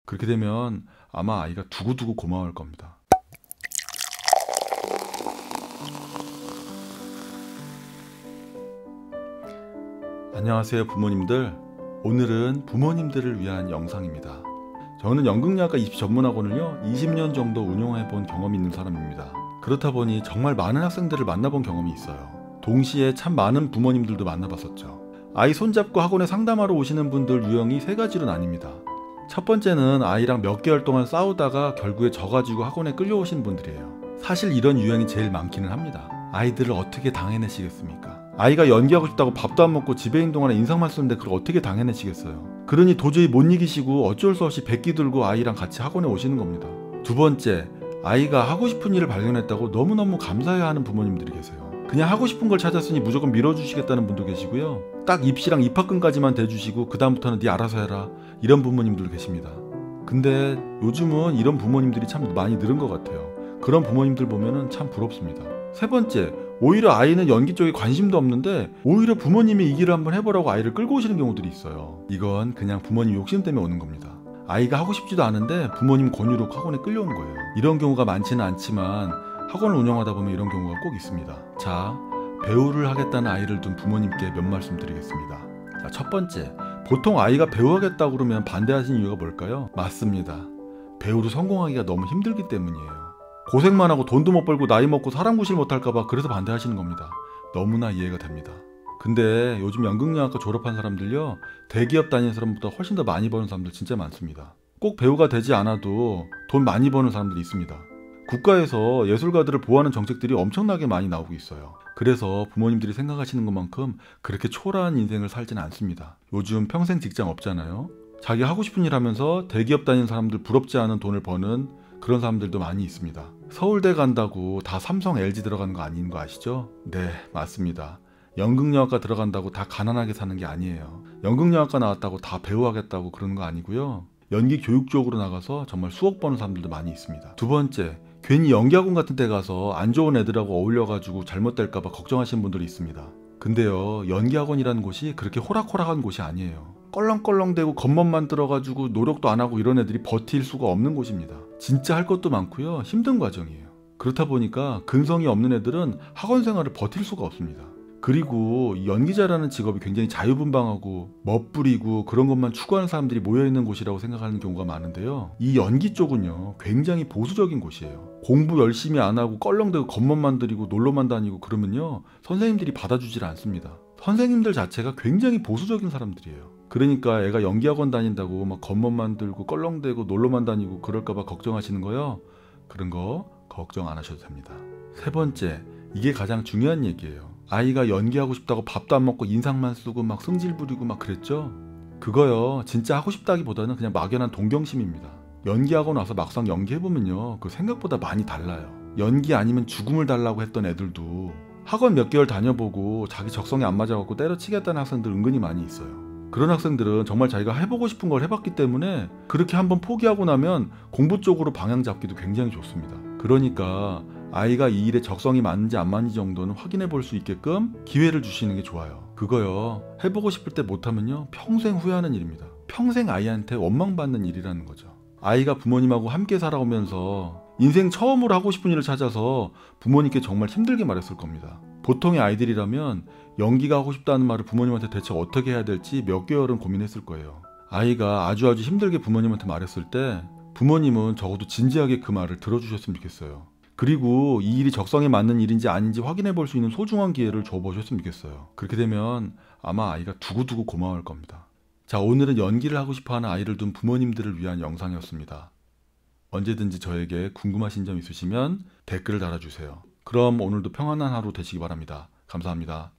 그렇게 되면 아마 아이가 두고두고 고마워할 겁니다. 안녕하세요 부모님들. 오늘은 부모님들을 위한 영상입니다. 저는 연극영화과 입시 전문학원을요 20년 정도 운영해 본 경험이 있는 사람입니다. 그렇다 보니 정말 많은 학생들을 만나본 경험이 있어요. 동시에 참 많은 부모님들도 만나봤었죠. 아이 손잡고 학원에 상담하러 오시는 분들 유형이 세 가지로 나뉩니다. 첫 번째는 아이랑 몇 개월 동안 싸우다가 결국에 져가지고 학원에 끌려오신 분들이에요. 사실 이런 유형이 제일 많기는 합니다. 아이들을 어떻게 당해내시겠습니까? 아이가 연기하고 싶다고 밥도 안 먹고 집에 있는 동안에 인상만 쓰는데 그걸 어떻게 당해내시겠어요? 그러니 도저히 못 이기시고 어쩔 수 없이 백기 들고 아이랑 같이 학원에 오시는 겁니다. 두 번째, 아이가 하고 싶은 일을 발견했다고 너무너무 감사해하는 부모님들이 계세요. 그냥 하고 싶은 걸 찾았으니 무조건 밀어주시겠다는 분도 계시고요. 딱 입시랑 입학금까지만 대주시고 그 다음부터는 네 알아서 해라, 이런 부모님들 계십니다. 근데 요즘은 이런 부모님들이 참 많이 늘은 것 같아요. 그런 부모님들 보면은 참 부럽습니다. 세 번째, 오히려 아이는 연기 쪽에 관심도 없는데 오히려 부모님이 이 길을 한번 해보라고 아이를 끌고 오시는 경우들이 있어요. 이건 그냥 부모님 욕심 때문에 오는 겁니다. 아이가 하고 싶지도 않은데 부모님 권유로 학원에 끌려오는 거예요. 이런 경우가 많지는 않지만 학원을 운영하다 보면 이런 경우가 꼭 있습니다. 자, 배우를 하겠다는 아이를 둔 부모님께 몇 말씀 드리겠습니다. 자, 첫 번째, 보통 아이가 배우 하겠다고 그러면 반대하시는 이유가 뭘까요? 맞습니다. 배우로 성공하기가 너무 힘들기 때문이에요. 고생만 하고 돈도 못 벌고 나이 먹고 사람 구실 못할까봐 그래서 반대하시는 겁니다. 너무나 이해가 됩니다. 근데 요즘 연극영화과 졸업한 사람들요, 대기업 다니는 사람보다 훨씬 더 많이 버는 사람들 진짜 많습니다. 꼭 배우가 되지 않아도 돈 많이 버는 사람들이 있습니다. 국가에서 예술가들을 보호하는 정책들이 엄청나게 많이 나오고 있어요. 그래서 부모님들이 생각하시는 것만큼 그렇게 초라한 인생을 살지는 않습니다. 요즘 평생 직장 없잖아요. 자기 하고 싶은 일 하면서 대기업 다니는 사람들 부럽지 않은 돈을 버는 그런 사람들도 많이 있습니다. 서울대 간다고 다 삼성, LG 들어가는 거 아닌 거 아시죠? 네, 맞습니다. 연극영화과 들어간다고 다 가난하게 사는 게 아니에요. 연극영화과 나왔다고 다 배우하겠다고 그러는 거 아니고요. 연기 교육 쪽으로 나가서 정말 수억 버는 사람들도 많이 있습니다. 두 번째, 괜히 연기학원 같은 데 가서 안 좋은 애들하고 어울려가지고 잘못될까봐 걱정하시는 분들이 있습니다. 근데요, 연기학원이라는 곳이 그렇게 호락호락한 곳이 아니에요. 껄렁껄렁대고 겉멋만 들어가지고 노력도 안 하고 이런 애들이 버틸 수가 없는 곳입니다. 진짜 할 것도 많고요, 힘든 과정이에요. 그렇다 보니까 근성이 없는 애들은 학원 생활을 버틸 수가 없습니다. 그리고 연기자라는 직업이 굉장히 자유분방하고 멋부리고 그런 것만 추구하는 사람들이 모여있는 곳이라고 생각하는 경우가 많은데요, 이 연기 쪽은요 굉장히 보수적인 곳이에요. 공부 열심히 안 하고 껄렁대고 겉멋만 들이고 놀러만 다니고 그러면요 선생님들이 받아주질 않습니다. 선생님들 자체가 굉장히 보수적인 사람들이에요. 그러니까 애가 연기학원 다닌다고 막 겉멋만 들고 껄렁대고 놀러만 다니고 그럴까봐 걱정하시는 거요, 그런 거 걱정 안 하셔도 됩니다. 세 번째, 이게 가장 중요한 얘기예요. 아이가 연기하고 싶다고 밥도 안 먹고 인상만 쓰고 막 승질 부리고 막 그랬죠? 그거요 진짜 하고 싶다기보다는 그냥 막연한 동경심입니다. 연기학원 와서 막상 연기해보면요 그 생각보다 많이 달라요. 연기 아니면 죽음을 달라고 했던 애들도 학원 몇 개월 다녀보고 자기 적성에 안 맞아갖고 때려치겠다는 학생들 은근히 많이 있어요. 그런 학생들은 정말 자기가 해보고 싶은 걸 해봤기 때문에 그렇게 한번 포기하고 나면 공부 쪽으로 방향 잡기도 굉장히 좋습니다. 그러니까 아이가 이 일에 적성이 맞는지 안 맞는지 정도는 확인해 볼 수 있게끔 기회를 주시는 게 좋아요. 그거요 해보고 싶을 때 못하면요 평생 후회하는 일입니다. 평생 아이한테 원망받는 일이라는 거죠. 아이가 부모님하고 함께 살아오면서 인생 처음으로 하고 싶은 일을 찾아서 부모님께 정말 힘들게 말했을 겁니다. 보통의 아이들이라면 연기가 하고 싶다는 말을 부모님한테 대체 어떻게 해야 될지 몇 개월은 고민했을 거예요. 아이가 아주 힘들게 부모님한테 말했을 때 부모님은 적어도 진지하게 그 말을 들어주셨으면 좋겠어요. 그리고 이 일이 적성에 맞는 일인지 아닌지 확인해 볼 수 있는 소중한 기회를 줘보셨으면 좋겠어요. 그렇게 되면 아마 아이가 두고두고 고마워할 겁니다. 자, 오늘은 연기를 하고 싶어하는 아이를 둔 부모님들을 위한 영상이었습니다. 언제든지 저에게 궁금하신 점 있으시면 댓글을 달아주세요. 그럼 오늘도 평안한 하루 되시기 바랍니다. 감사합니다.